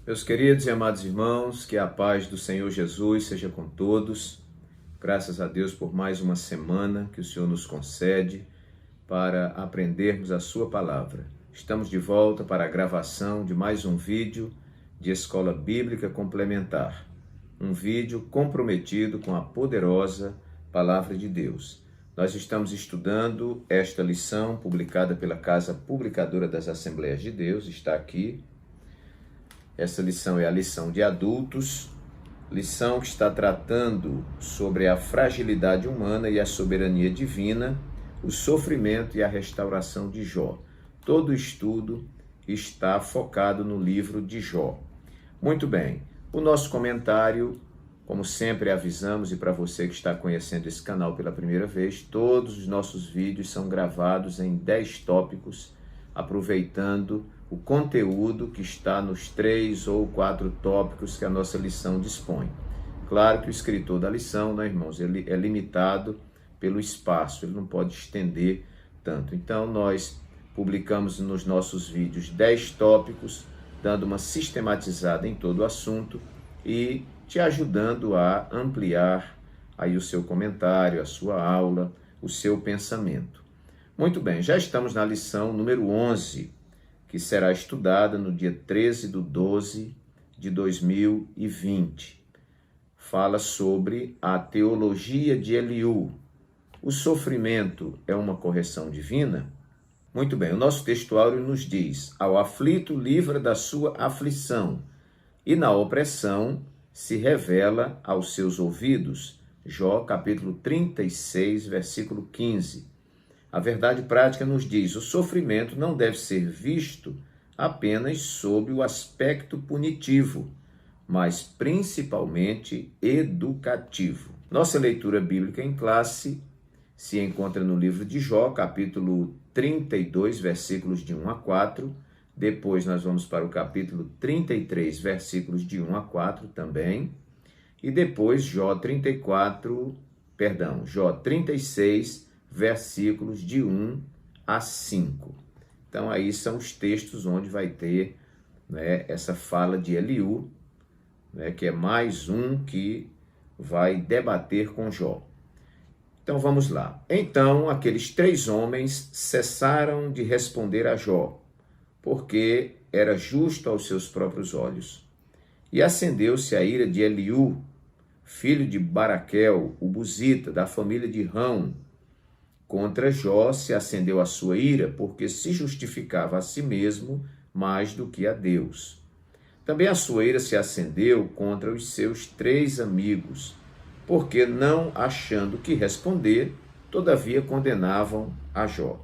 Meus queridos e amados irmãos, que a paz do Senhor Jesus seja com todos. Graças a Deus por mais uma semana que o Senhor nos concede para aprendermos a sua palavra. Estamos de volta para a gravação de mais um vídeo de Escola Bíblica Complementar. Um vídeo comprometido com a poderosa Palavra de Deus. Nós estamos estudando esta lição publicada pela Casa Publicadora das Assembleias de Deus, está aqui. Essa lição é a lição de adultos, lição que está tratando sobre a fragilidade humana e a soberania divina, o sofrimento e a restauração de Jó. Todo o estudo está focado no livro de Jó. Muito bem, o nosso comentário, como sempre avisamos, e para você que está conhecendo esse canal pela primeira vez, todos os nossos vídeos são gravados em 10 tópicos, aproveitando o conteúdo que está nos 3 ou 4 tópicos que a nossa lição dispõe. Claro que o escritor da lição, né, irmãos, ele é limitado pelo espaço, ele não pode estender tanto. Então, nós publicamos nos nossos vídeos 10 tópicos, dando uma sistematizada em todo o assunto e te ajudando a ampliar aí o seu comentário, a sua aula, o seu pensamento. Muito bem, já estamos na lição número 11, que será estudada no dia 13/12 de 2020. Fala sobre a teologia de Eliú. O sofrimento é uma correção divina? Muito bem, o nosso textuário nos diz: ao aflito livra da sua aflição, e na opressão se revela aos seus ouvidos. Jó, capítulo 36, versículo 15. A verdade prática nos diz: o sofrimento não deve ser visto apenas sob o aspecto punitivo, mas principalmente educativo. Nossa leitura bíblica em classe se encontra no livro de Jó, capítulo 32, versículos de 1 a 4. Depois nós vamos para o capítulo 33, versículos de 1 a 4 também. E depois Jó 36, versículos de 1 a 5. Então aí são os textos onde vai ter, né, essa fala de Eliú, né, que é mais um que vai debater com Jó. Então vamos lá. Então aqueles 3 homens cessaram de responder a Jó, porque era justo aos seus próprios olhos. E acendeu-se a ira de Eliú, filho de Baraquel, o Buzita, da família de Rão. Contra Jó se acendeu a sua ira, porque se justificava a si mesmo mais do que a Deus. Também a sua ira se acendeu contra os seus 3 amigos, porque não achando que responder, todavia condenavam a Jó.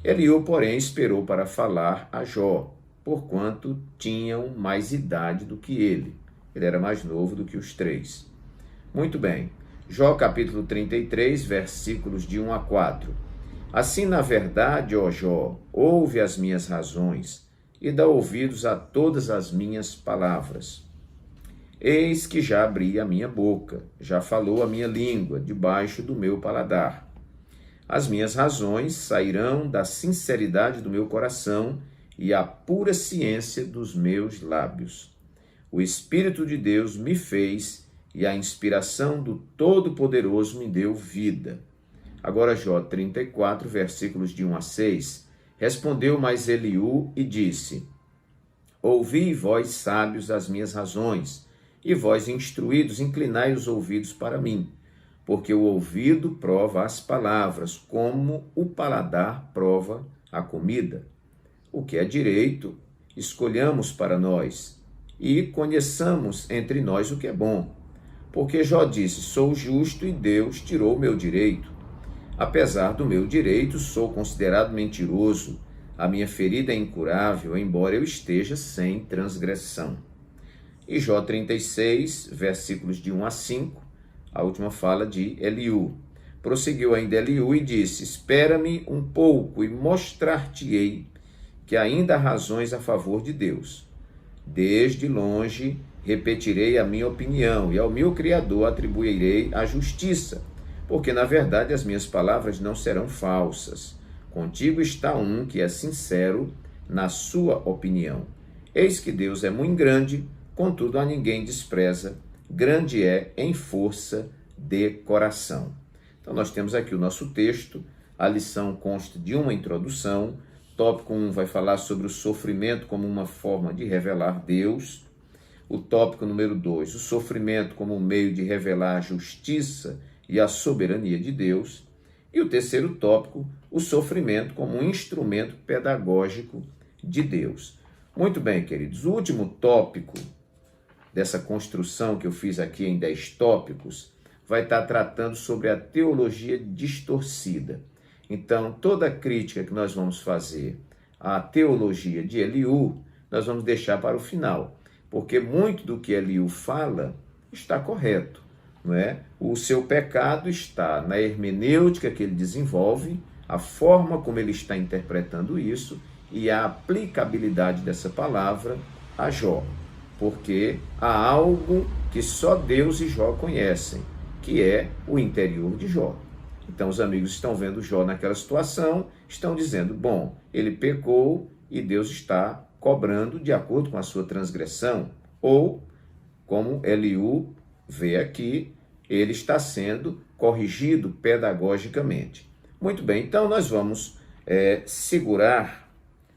Eliú, porém, esperou para falar a Jó, porquanto tinham mais idade do que ele. Ele era mais novo do que os 3. Muito bem. Jó, capítulo 33, versículos de 1 a 4. Assim, na verdade, ó Jó, ouve as minhas razões e dá ouvidos a todas as minhas palavras. Eis que já abri a minha boca, já falou a minha língua debaixo do meu paladar. As minhas razões sairão da sinceridade do meu coração e a pura ciência dos meus lábios. O Espírito de Deus me fez e a inspiração do Todo-Poderoso me deu vida. Agora Jó 34, versículos de 1 a 6. Respondeu mais Eliú e disse: ouvi, vós sábios, as minhas razões, e vós instruídos, inclinai os ouvidos para mim. Porque o ouvido prova as palavras, como o paladar prova a comida. O que é direito, escolhamos para nós, e conheçamos entre nós o que é bom. Porque Jó disse: sou justo e Deus tirou o meu direito. Apesar do meu direito, sou considerado mentiroso. A minha ferida é incurável, embora eu esteja sem transgressão. E Jó 36, versículos de 1 a 5, a última fala de Eliú. Prosseguiu ainda Eliú e disse: espera-me um pouco e mostrar-te-ei que ainda há razões a favor de Deus. Desde longe repetirei a minha opinião, e ao meu Criador atribuirei a justiça, porque na verdade as minhas palavras não serão falsas. Contigo está um que é sincero na sua opinião. Eis que Deus é muito grande, contudo a ninguém despreza, grande é em força de coração. Então nós temos aqui o nosso texto, a lição consta de uma introdução. Tópico 1 vai falar sobre o sofrimento como uma forma de revelar Deus. O tópico número 2, o sofrimento como um meio de revelar a justiça e a soberania de Deus. E o terceiro tópico, o sofrimento como um instrumento pedagógico de Deus. Muito bem, queridos. O último tópico dessa construção que eu fiz aqui em 10 tópicos vai estar tratando sobre a teologia distorcida. Então, toda crítica que nós vamos fazer à teologia de Eliú, nós vamos deixar para o final, porque muito do que Eliú fala está correto, não é? O seu pecado está na hermenêutica que ele desenvolve, a forma como ele está interpretando isso e a aplicabilidade dessa palavra a Jó, porque há algo que só Deus e Jó conhecem, que é o interior de Jó. Então os amigos estão vendo Jó naquela situação, estão dizendo, bom, ele pecou e Deus está cobrando de acordo com a sua transgressão. Ou, como Eliú vê aqui, ele está sendo corrigido pedagogicamente. Muito bem, então nós vamos segurar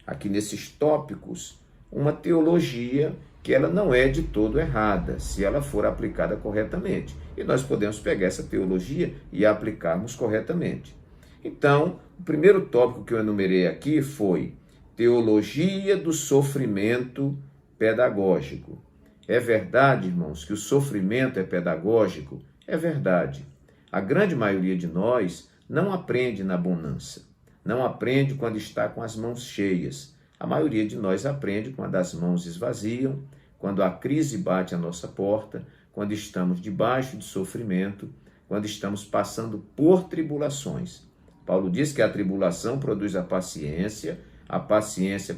aqui nesses tópicos uma teologia que ela não é de todo errada, se ela for aplicada corretamente. E nós podemos pegar essa teologia e aplicarmos corretamente. Então, o primeiro tópico que eu enumerei aqui foi teologia do sofrimento pedagógico. É verdade, irmãos, que o sofrimento é pedagógico? É verdade. A grande maioria de nós não aprende na bonança, não aprende quando está com as mãos cheias. A maioria de nós aprende quando as mãos esvaziam, quando a crise bate à nossa porta, quando estamos debaixo de sofrimento, quando estamos passando por tribulações. Paulo diz que a tribulação produz a paciência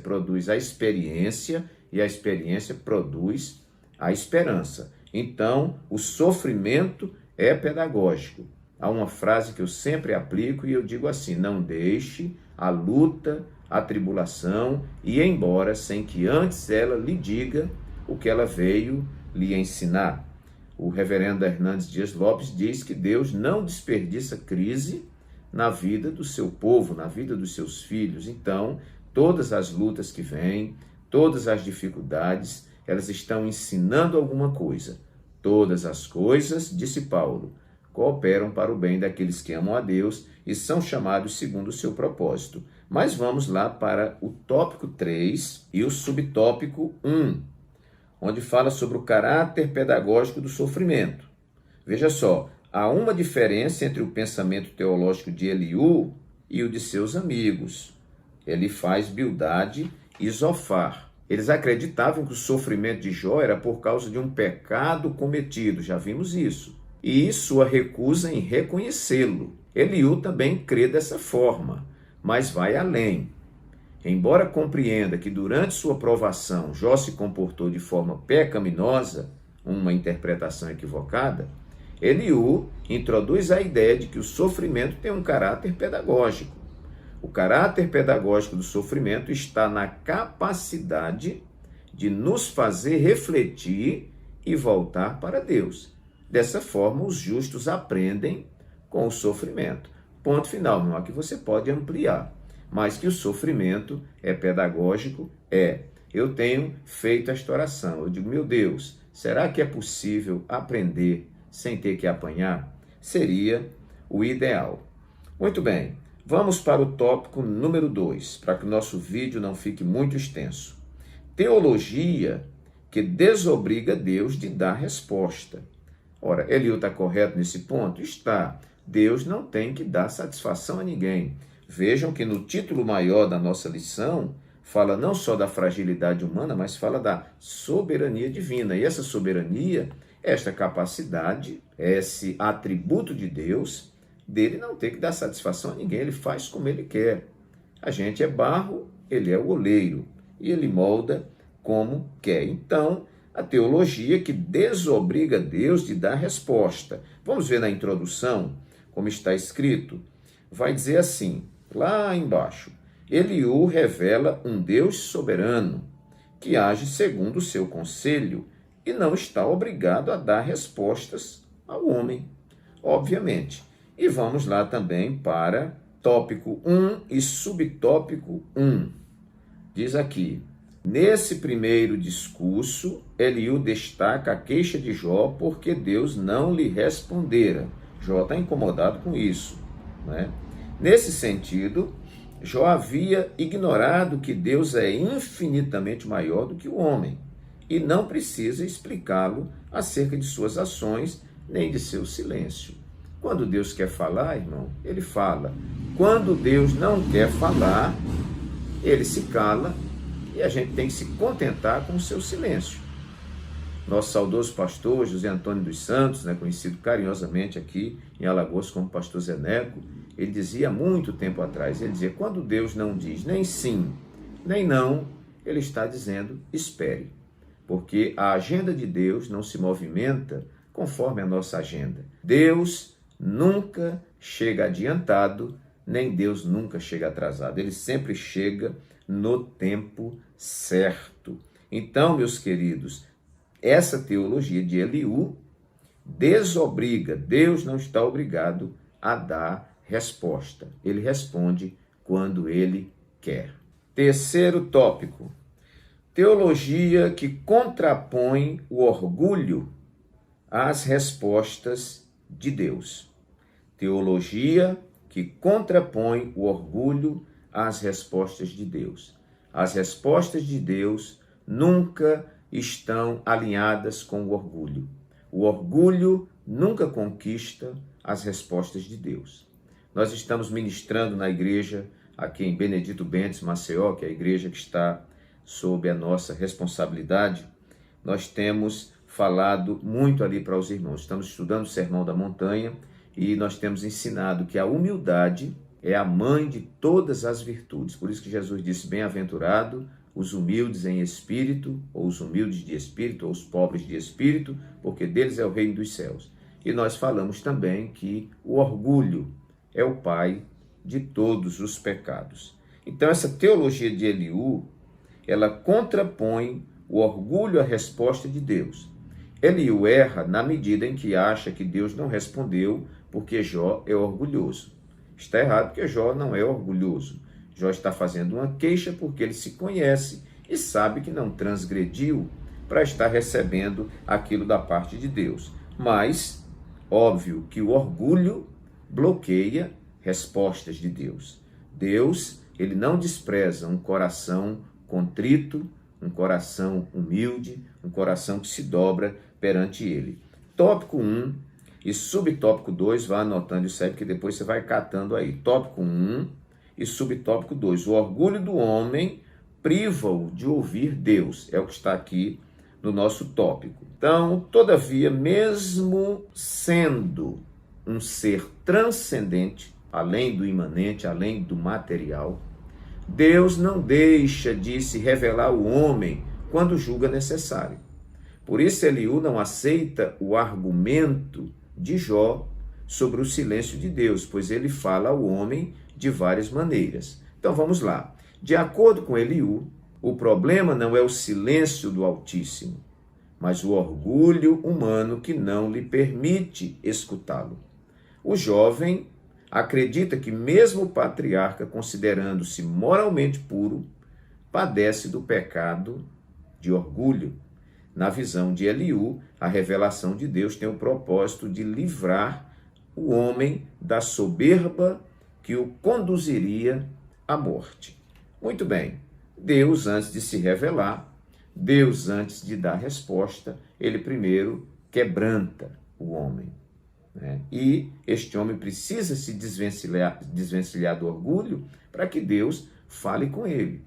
produz a experiência e a experiência produz a esperança. Então, o sofrimento é pedagógico. Há uma frase que eu sempre aplico e eu digo assim, não deixe a luta, a tribulação ir embora sem que antes ela lhe diga o que ela veio lhe ensinar. O reverendo Hernandes Dias Lopes diz que Deus não desperdiça crise na vida do seu povo, na vida dos seus filhos. Então, todas as lutas que vêm, todas as dificuldades, elas estão ensinando alguma coisa. Todas as coisas, disse Paulo, cooperam para o bem daqueles que amam a Deus e são chamados segundo o seu propósito. Mas vamos lá para o tópico 3 e o subtópico 1, onde fala sobre o caráter pedagógico do sofrimento. Veja só, há uma diferença entre o pensamento teológico de Eliú e o de seus amigos. Elifaz, Bildade e Zofar. Eles acreditavam que o sofrimento de Jó era por causa de um pecado cometido, já vimos isso. E sua recusa em reconhecê-lo. Eliú também crê dessa forma, mas vai além. Embora compreenda que durante sua provação Jó se comportou de forma pecaminosa, uma interpretação equivocada, Eliú introduz a ideia de que o sofrimento tem um caráter pedagógico. O caráter pedagógico do sofrimento está na capacidade de nos fazer refletir e voltar para Deus. Dessa forma, os justos aprendem com o sofrimento. Ponto final, não é que você pode ampliar, mas que o sofrimento é pedagógico, é. Eu tenho feito esta oração, eu digo, meu Deus, será que é possível aprender sem ter que apanhar? Seria o ideal. Muito bem, vamos para o tópico número 2, para que o nosso vídeo não fique muito extenso. Teologia que desobriga Deus de dar resposta. Ora, Eliú está correto nesse ponto? Está. Deus não tem que dar satisfação a ninguém. Vejam que no título maior da nossa lição, fala não só da fragilidade humana, mas fala da soberania divina. E essa soberania, esta capacidade, esse atributo de Deus, dele não ter que dar satisfação a ninguém, ele faz como ele quer. A gente é barro, ele é o oleiro, e ele molda como quer. Então, a teologia que desobriga Deus de dar resposta. Vamos ver na introdução, como está escrito, vai dizer assim, lá embaixo, Eliú revela um Deus soberano, que age segundo o seu conselho e não está obrigado a dar respostas ao homem, obviamente. E vamos lá também para tópico 1 e subtópico 1. Diz aqui: nesse primeiro discurso, Eliú destaca a queixa de Jó porque Deus não lhe respondera. Jó está incomodado com isso, né? Nesse sentido, Jó havia ignorado que Deus é infinitamente maior do que o homem e não precisa explicá-lo acerca de suas ações nem de seu silêncio. Quando Deus quer falar, irmão, ele fala. Quando Deus não quer falar, ele se cala e a gente tem que se contentar com o seu silêncio. Nosso saudoso pastor José Antônio dos Santos, conhecido carinhosamente aqui em Alagoas como pastor Zé Neco, ele dizia há muito tempo atrás, ele dizia, quando Deus não diz nem sim, nem não, ele está dizendo espere, porque a agenda de Deus não se movimenta conforme a nossa agenda. Deus nunca chega adiantado, nem Deus nunca chega atrasado, ele sempre chega no tempo certo. Então, meus queridos, essa teologia de Eliú desobriga, Deus não está obrigado a dar resposta. Ele responde quando ele quer. Terceiro tópico, teologia que contrapõe o orgulho às respostas de Deus. Teologia que contrapõe o orgulho às respostas de Deus. As respostas de Deus nunca estão alinhadas com o orgulho. O orgulho nunca conquista as respostas de Deus. Nós estamos ministrando na igreja aqui em Benedito Bentes, Maceió, que é a igreja que está sob a nossa responsabilidade. Nós temos falado muito ali para os irmãos. Estamos estudando o Sermão da Montanha e nós temos ensinado que a humildade é a mãe de todas as virtudes. Por isso que Jesus disse, bem-aventurado os humildes em espírito, ou os humildes de espírito, ou os pobres de espírito, porque deles é o reino dos céus. E nós falamos também que o orgulho é o pai de todos os pecados. Então essa teologia de Eliú, ela contrapõe o orgulho à resposta de Deus. Eliú erra na medida em que acha que Deus não respondeu porque Jó é orgulhoso. Está errado porque Jó não é orgulhoso. Jó está fazendo uma queixa porque ele se conhece e sabe que não transgrediu para estar recebendo aquilo da parte de Deus. Mas, óbvio que o orgulho bloqueia respostas de Deus. Deus, ele não despreza um coração contrito, um coração humilde, um coração que se dobra perante ele. Tópico 1 e subtópico 2, vá anotando isso aí, porque depois você vai catando aí. Tópico 1 e subtópico 2. O orgulho do homem priva-o de ouvir Deus. É o que está aqui no nosso tópico. Então, todavia, mesmo sendo um ser transcendente, além do imanente, além do material, Deus não deixa de se revelar ao homem quando julga necessário. Por isso, Eliú não aceita o argumento de Jó sobre o silêncio de Deus, pois ele fala ao homem de várias maneiras. Então vamos lá. De acordo com Eliú, o problema não é o silêncio do Altíssimo, mas o orgulho humano que não lhe permite escutá-lo. O jovem acredita que mesmo o patriarca, considerando-se moralmente puro, padece do pecado de orgulho. Na visão de Eliú, a revelação de Deus tem o propósito de livrar o homem da soberba que o conduziria à morte. Muito bem, Deus, antes de se revelar, Deus, antes de dar resposta, ele primeiro quebranta o homem. E este homem precisa se desvencilhar do orgulho para que Deus fale com ele.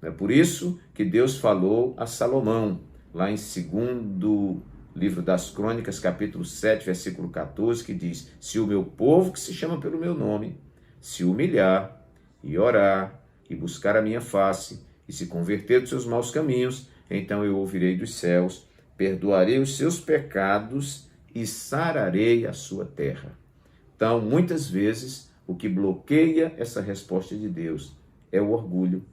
É por isso que Deus falou a Salomão, lá em 2º livro das Crônicas, capítulo 7, versículo 14, que diz, se o meu povo, que se chama pelo meu nome, se humilhar e orar e buscar a minha face e se converter dos seus maus caminhos, então eu ouvirei dos céus, perdoarei os seus pecados e sararei a sua terra. Então, muitas vezes, o que bloqueia essa resposta de Deus é o orgulho.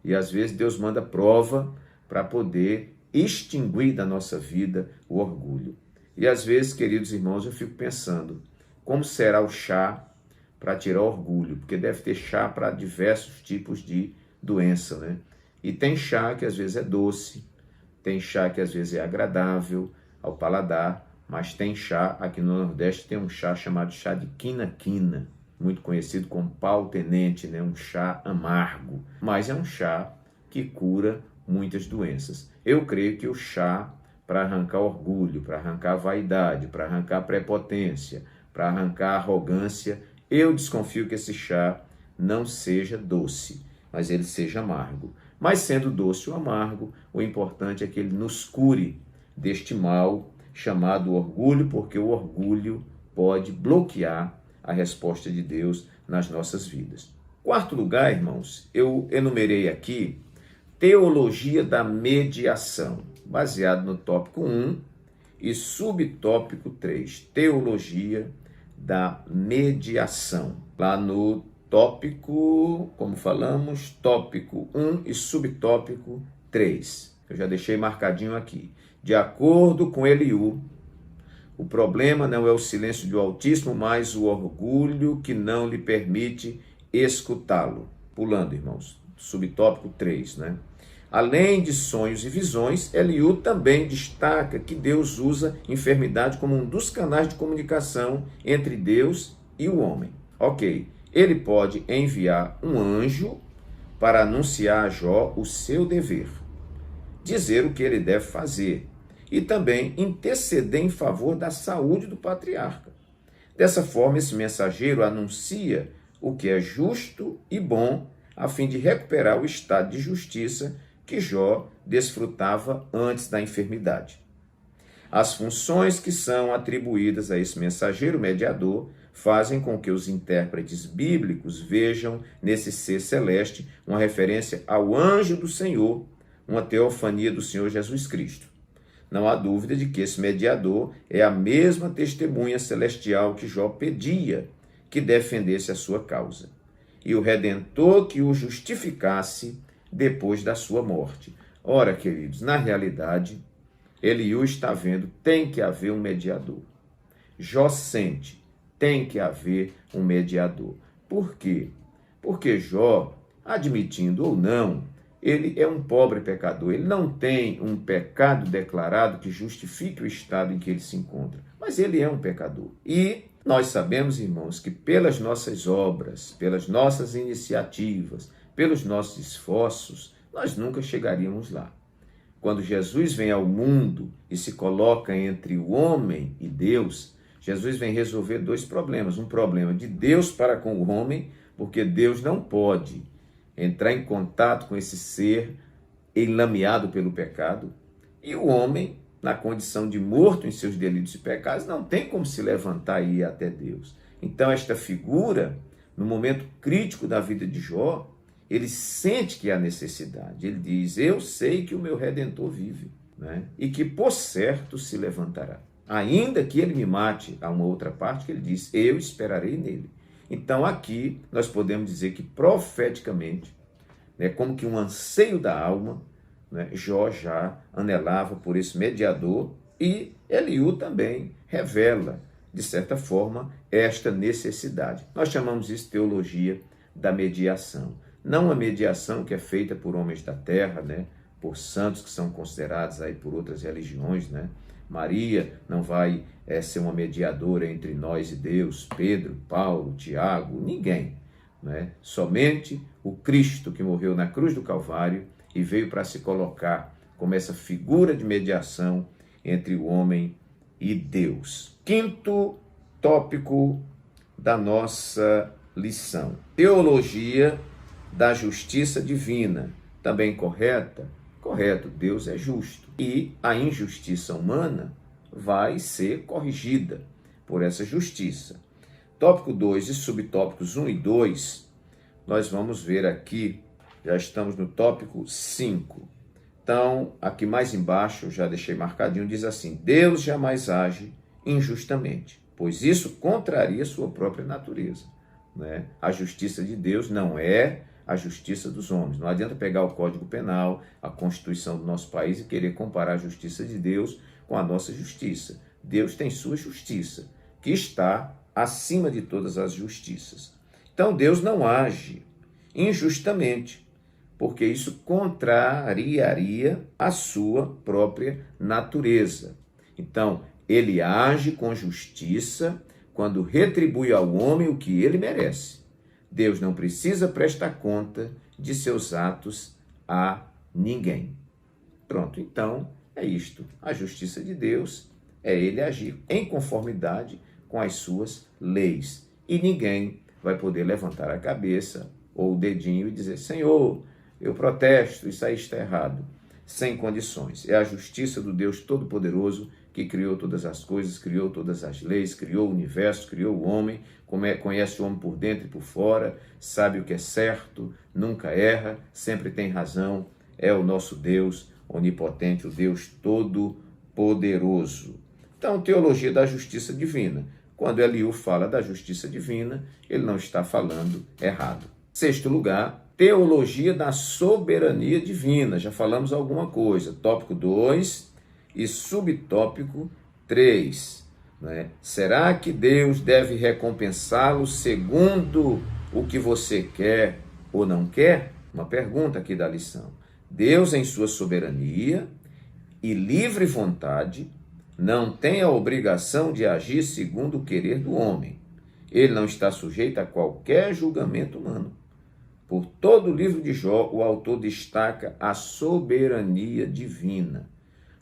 E às vezes Deus manda prova para poder extinguir da nossa vida o orgulho. E às vezes, queridos irmãos, eu fico pensando, como será o chá para tirar orgulho? Porque deve ter chá para diversos tipos de doença, né? E tem chá que às vezes é doce, tem chá que às vezes é agradável ao paladar, mas tem chá, aqui no Nordeste tem um chá chamado chá de quina-quina, muito conhecido como pau-tenente, né? Um chá amargo, mas é um chá que cura muitas doenças. Eu creio que o chá para arrancar orgulho, para arrancar vaidade, para arrancar prepotência, para arrancar arrogância, eu desconfio que esse chá não seja doce, mas ele seja amargo. Mas sendo doce ou amargo, o importante é que ele nos cure deste mal chamado orgulho, porque o orgulho pode bloquear a resposta de Deus nas nossas vidas. Quarto lugar, irmãos, eu enumerei aqui teologia da mediação, baseado no tópico 1 e subtópico 3, teologia da mediação. Lá no tópico, como falamos, tópico 1 e subtópico 3. Eu já deixei marcadinho aqui. De acordo com Eliú, o problema não é o silêncio do Altíssimo, mas o orgulho que não lhe permite escutá-lo. Pulando, irmãos, subtópico 3, né? Além de sonhos e visões, Eliú também destaca que Deus usa enfermidade como um dos canais de comunicação entre Deus e o homem. Ok, ele pode enviar um anjo para anunciar a Jó o seu dever, dizer o que ele deve fazer e também interceder em favor da saúde do patriarca. Dessa forma, esse mensageiro anuncia o que é justo e bom a fim de recuperar o estado de justiça que Jó desfrutava antes da enfermidade. As funções que são atribuídas a esse mensageiro mediador fazem com que os intérpretes bíblicos vejam nesse ser celeste uma referência ao anjo do Senhor, uma teofania do Senhor Jesus Cristo. Não há dúvida de que esse mediador é a mesma testemunha celestial que Jó pedia que defendesse a sua causa, e o Redentor que o justificasse depois da sua morte. Ora, queridos, na realidade, Eliú está vendo, tem que haver um mediador. Jó sente, tem que haver um mediador. Por quê? Porque Jó, admitindo ou não, ele é um pobre pecador, ele não tem um pecado declarado que justifique o estado em que ele se encontra, mas ele é um pecador. E nós sabemos, irmãos, que pelas nossas obras, pelas nossas iniciativas, pelos nossos esforços, nós nunca chegaríamos lá. Quando Jesus vem ao mundo e se coloca entre o homem e Deus, Jesus vem resolver dois problemas. Um problema de Deus para com o homem, porque Deus não pode entrar em contato com esse ser enlameado pelo pecado, e o homem, na condição de morto em seus delitos e pecados, não tem como se levantar e ir até Deus. Então, esta figura, no momento crítico da vida de Jó, ele sente que há necessidade. Ele diz, eu sei que o meu Redentor vive, né? E que por certo se levantará. Ainda que ele me mate, há uma outra parte que ele diz, eu esperarei nele. Então aqui nós podemos dizer que profeticamente, né, como que um anseio da alma, né, Jó já anelava por esse mediador, e Eliú também revela, de certa forma, esta necessidade. Nós chamamos isso de teologia da mediação. Não a mediação que é feita por homens da terra, né, por santos que são considerados aí por outras religiões, né? Maria não vai ser uma mediadora entre nós e Deus, Pedro, Paulo, Tiago, ninguém, né? Somente o Cristo que morreu na cruz do Calvário e veio para se colocar como essa figura de mediação entre o homem e Deus. Quinto tópico da nossa lição: teologia da justiça divina. Também correta? Correto, Deus é justo. E a injustiça humana vai ser corrigida por essa justiça. Tópico 2 e subtópicos 1 e 2, nós vamos ver aqui, já estamos no tópico 5. Então, aqui mais embaixo, já deixei marcadinho, diz assim: Deus jamais age injustamente, pois isso contraria sua própria natureza, né? A justiça de Deus não é a justiça dos homens. Não adianta pegar o Código Penal, a Constituição do nosso país e querer comparar a justiça de Deus com a nossa justiça. Deus tem sua justiça, que está acima de todas as justiças. Então Deus não age injustamente, porque isso contrariaria a sua própria natureza. Então, ele age com justiça quando retribui ao homem o que ele merece. Deus não precisa prestar conta de seus atos a ninguém. Pronto, então é isto. A justiça de Deus é ele agir em conformidade com as suas leis. E ninguém vai poder levantar a cabeça ou o dedinho e dizer: Senhor, eu protesto, isso aí está errado. Sem condições. É a justiça do Deus Todo-Poderoso que criou todas as coisas, criou todas as leis, criou o universo, criou o homem, conhece o homem por dentro e por fora, sabe o que é certo, nunca erra, sempre tem razão. É o nosso Deus onipotente, o Deus Todo-Poderoso. Então, teologia da justiça divina. Quando Eliú fala da justiça divina, ele não está falando errado. Sexto lugar, teologia da soberania divina. Já falamos alguma coisa. Tópico 2 e subtópico 3. Né? Será que Deus deve recompensá-lo segundo o que você quer ou não quer? Uma pergunta aqui da lição. Deus, em sua soberania e livre vontade, não tem a obrigação de agir segundo o querer do homem. Ele não está sujeito a qualquer julgamento humano. Por todo o livro de Jó, o autor destaca a soberania divina.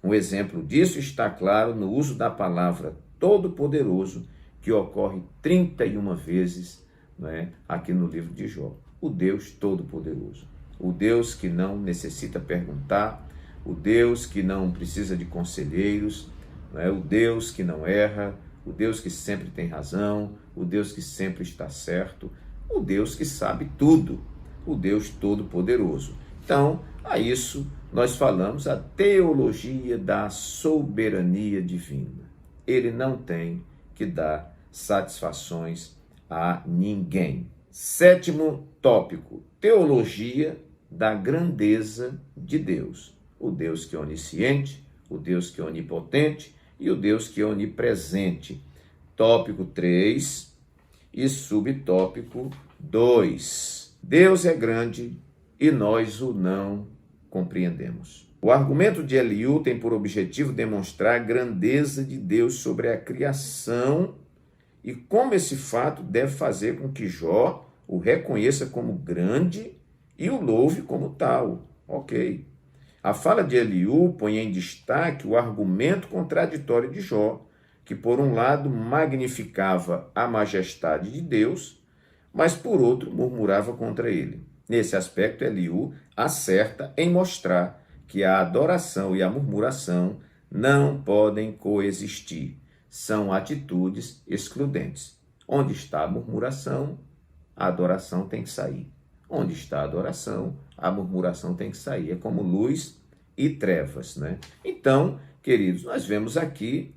Um exemplo disso está claro no uso da palavra todo-poderoso, que ocorre 31 vezes, né, aqui no livro de Jó. O Deus todo-poderoso. O Deus que não necessita perguntar, o Deus que não precisa de conselheiros, né, o Deus que não erra, o Deus que sempre tem razão, o Deus que sempre está certo, o Deus que sabe tudo, o Deus todo-poderoso. Então, a isso nós falamos a teologia da soberania divina. Ele não tem que dar satisfações a ninguém. Sétimo tópico, teologia da grandeza de Deus. O Deus que é onisciente, o Deus que é onipotente e o Deus que é onipresente. Tópico 3 e subtópico 2. Deus é grande e nós o não compreendemos. O argumento de Eliú tem por objetivo demonstrar a grandeza de Deus sobre a criação e como esse fato deve fazer com que Jó o reconheça como grande e o louve como tal. Ok. A fala de Eliú põe em destaque o argumento contraditório de Jó, que por um lado magnificava a majestade de Deus, mas por outro murmurava contra ele. Nesse aspecto, Eliú acerta em mostrar que a adoração e a murmuração não podem coexistir. São atitudes excludentes. Onde está a murmuração, a adoração tem que sair. Onde está a adoração, a murmuração tem que sair. É como luz e trevas, né? Então, queridos, nós vemos aqui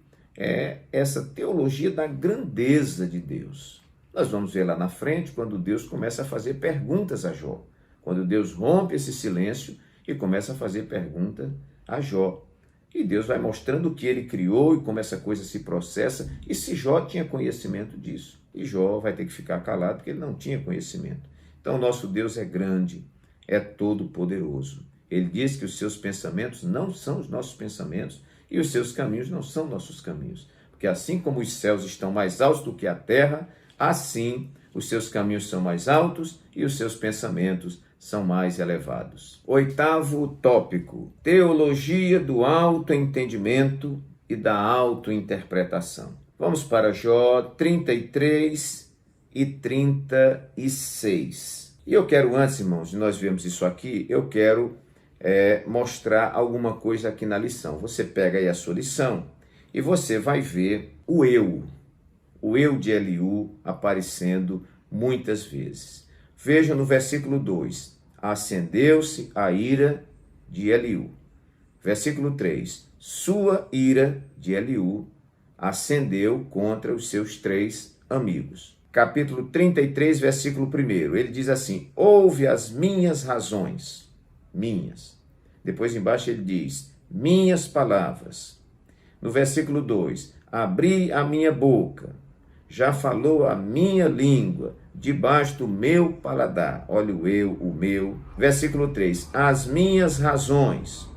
essa teologia da grandeza de Deus. Nós vamos ver lá na frente quando Deus começa a fazer perguntas a Jó. Quando Deus rompe esse silêncio e começa a fazer pergunta a Jó. E Deus vai mostrando o que ele criou e como essa coisa se processa e se Jó tinha conhecimento disso. E Jó vai ter que ficar calado porque ele não tinha conhecimento. Então, nosso Deus é grande, é todo-poderoso. Ele diz que os seus pensamentos não são os nossos pensamentos e os seus caminhos não são nossos caminhos. Porque assim como os céus estão mais altos do que a terra, assim os seus caminhos são mais altos e os seus pensamentos são mais elevados. Oitavo tópico, teologia do autoentendimento e da autointerpretação. Vamos para Jó 33 e 36. E eu quero, antes, irmãos, de nós vermos isso aqui, eu quero mostrar alguma coisa aqui na lição. Você pega aí a sua lição e você vai ver o eu de Eliú aparecendo muitas vezes. Veja no versículo 2, acendeu-se a ira de Eliú. Versículo 3, sua ira de Eliú acendeu contra os seus 3 amigos. capítulo 33, versículo 1. Ele diz assim: ouve as minhas razões, minhas. Depois embaixo ele diz: minhas palavras. No versículo 2, abri a minha boca, já falou a minha língua, debaixo do meu paladar. Olha o eu, o meu. Versículo 3, as minhas razões.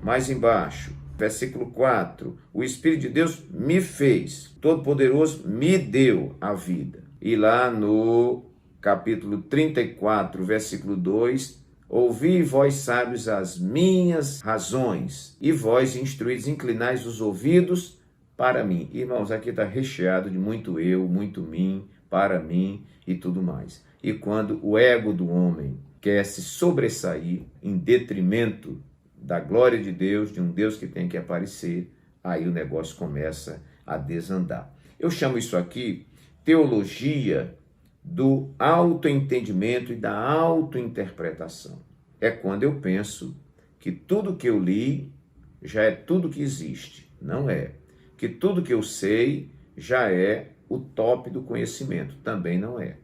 Mais embaixo, versículo 4, o Espírito de Deus me fez, Todo-Poderoso me deu a vida. E lá no capítulo 34, versículo 2, ouvi vós sábios as minhas razões, e vós instruídos inclinais os ouvidos para mim. Irmãos, aqui está recheado de muito eu, muito mim, para mim e tudo mais. E quando o ego do homem quer se sobressair em detrimento da glória de Deus, de um Deus que tem que aparecer, aí o negócio começa a desandar. Eu chamo isso aqui teologia do autoentendimento e da autointerpretação. É quando eu penso que tudo que eu li já é tudo que existe. Não é. Que tudo que eu sei já é o top do conhecimento. Também não é.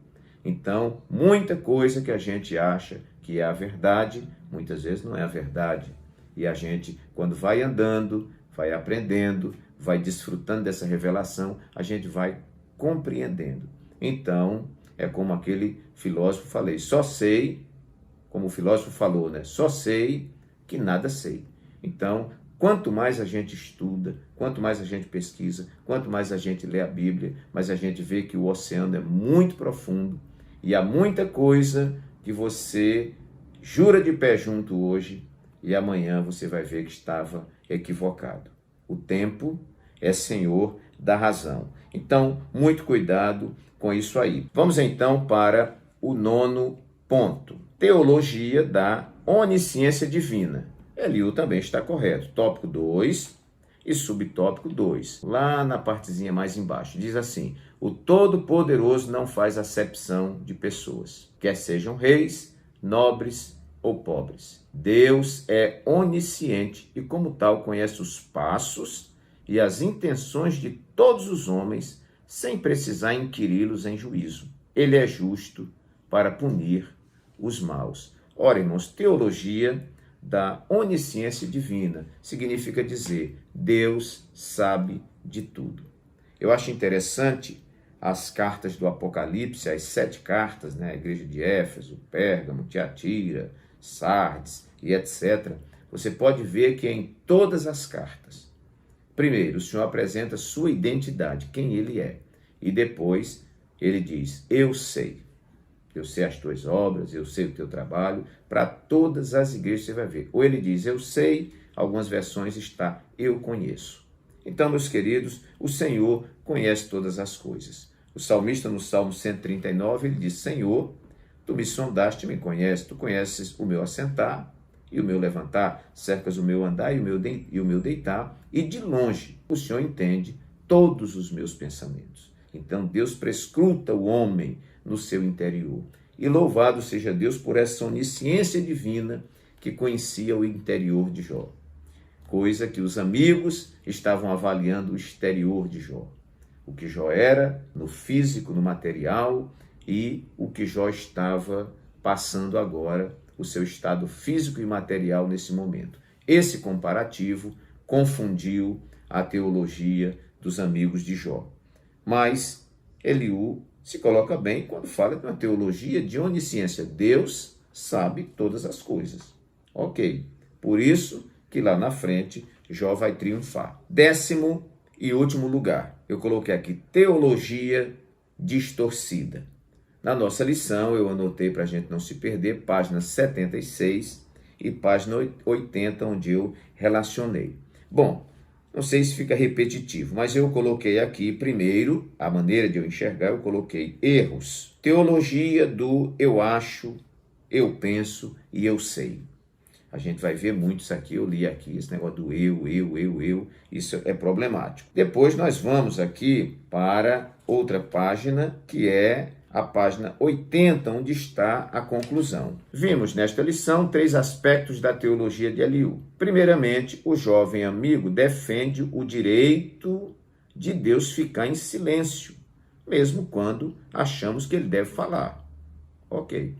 Então, muita coisa que a gente acha que é a verdade, muitas vezes não é a verdade. E a gente, quando vai andando, vai aprendendo, vai desfrutando dessa revelação, a gente vai compreendendo. Então, é como aquele filósofo falei, só sei, como o filósofo falou, né? Só sei que nada sei. Então, quanto mais a gente estuda, quanto mais a gente pesquisa, quanto mais a gente lê a Bíblia, mais a gente vê que o oceano é muito profundo e há muita coisa que você jura de pé junto hoje e amanhã você vai ver que estava equivocado. O tempo é senhor da razão. Então, muito cuidado com isso aí. Vamos então para o 9º ponto. Teologia da onisciência divina. Eliú também está correto. Tópico 2 e subtópico 2. Lá na partezinha mais embaixo. Diz assim: o Todo-Poderoso não faz acepção de pessoas, quer sejam reis, nobres ou pobres. Deus é onisciente e, como tal, conhece os passos e as intenções de todos os homens, sem precisar inquiri-los em juízo. Ele é justo para punir os maus. Ora, irmãos, teologia da onisciência divina significa dizer, Deus sabe de tudo. Eu acho interessante as cartas do Apocalipse, as 7 cartas, né? A igreja de Éfeso, Pérgamo, Tiatira, Sardes e etc. Você pode ver que em todas as cartas, primeiro, o Senhor apresenta sua identidade, quem ele é. E depois ele diz, eu sei as tuas obras, eu sei o teu trabalho. Para todas as igrejas você vai ver. Ou ele diz, eu sei, algumas versões está, eu conheço. Então, meus queridos, o Senhor conhece todas as coisas. O salmista no Salmo 139, ele diz, Senhor, tu me sondaste, me conheces, tu conheces o meu assentar e o meu levantar, cercas o meu andar e o meu deitar, e de longe o Senhor entende todos os meus pensamentos. Então Deus prescruta o homem no seu interior. E louvado seja Deus por essa onisciência divina que conhecia o interior de Jó. Coisa que os amigos estavam avaliando o exterior de Jó. O que Jó era no físico, no material, e o que Jó estava passando agora, o seu estado físico e material nesse momento. Esse comparativo confundiu a teologia dos amigos de Jó. Mas Eliú se coloca bem quando fala de uma teologia de onisciência. Deus sabe todas as coisas. Ok. Por isso que lá na frente Jó vai triunfar. 10º e último lugar. Eu coloquei aqui teologia distorcida. Na nossa lição, eu anotei para a gente não se perder, página 76 e página 80, onde eu relacionei. Bom, não sei se fica repetitivo, mas eu coloquei aqui, primeiro, a maneira de eu enxergar, eu coloquei erros. Teologia do eu acho, eu penso e eu sei. A gente vai ver muito isso aqui, eu li aqui, esse negócio do eu, isso é problemático. Depois nós vamos aqui para outra página, que é a página 80, onde está a conclusão. Vimos nesta lição 3 aspectos da teologia de Eliú. Primeiramente, o jovem amigo defende o direito de Deus ficar em silêncio mesmo quando achamos que ele deve falar. Ok.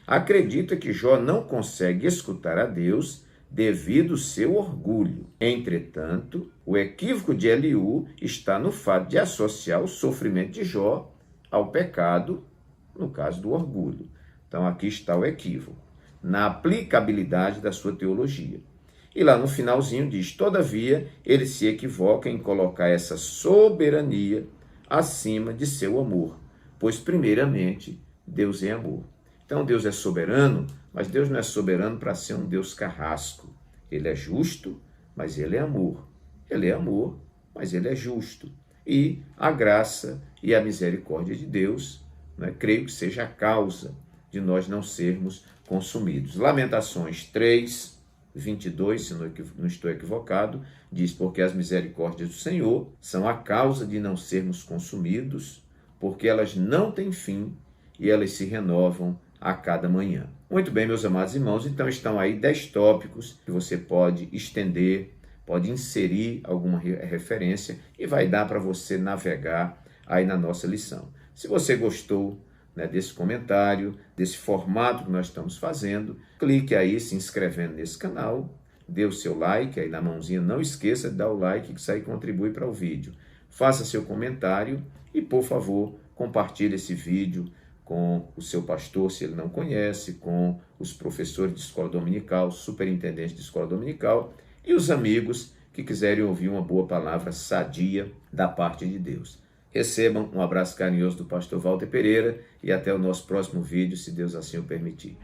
Acredita que Jó não consegue escutar a Deus devido ao seu orgulho. Entretanto, o equívoco de Eliú está no fato de associar o sofrimento de Jó ao pecado, no caso do orgulho. Então aqui está o equívoco, na aplicabilidade da sua teologia. E lá no finalzinho diz, todavia, ele se equivoca em colocar essa soberania acima de seu amor, pois primeiramente Deus é amor. Então Deus é soberano, mas Deus não é soberano para ser um Deus carrasco. Ele é justo, mas ele é amor. Ele é amor, mas ele é justo. E a graça e a misericórdia de Deus, creio que seja a causa de nós não sermos consumidos. Lamentações 3, 22, se não estou equivocado, diz, porque as misericórdias do Senhor são a causa de não sermos consumidos, porque elas não têm fim e elas se renovam a cada manhã. Muito bem, meus amados irmãos, então estão aí 10 tópicos que você pode estender, pode inserir alguma referência e vai dar para você navegar aí na nossa lição. Se você gostou desse comentário, desse formato que nós estamos fazendo, clique aí se inscrevendo nesse canal, dê o seu like aí na mãozinha, não esqueça de dar o like, que isso aí contribui para o vídeo. Faça seu comentário e, por favor, compartilhe esse vídeo com o seu pastor, se ele não conhece, com os professores de escola dominical, superintendente de escola dominical e os amigos que quiserem ouvir uma boa palavra sadia da parte de Deus. Recebam um abraço carinhoso do pastor Walter Pereira e até o nosso próximo vídeo, se Deus assim o permitir.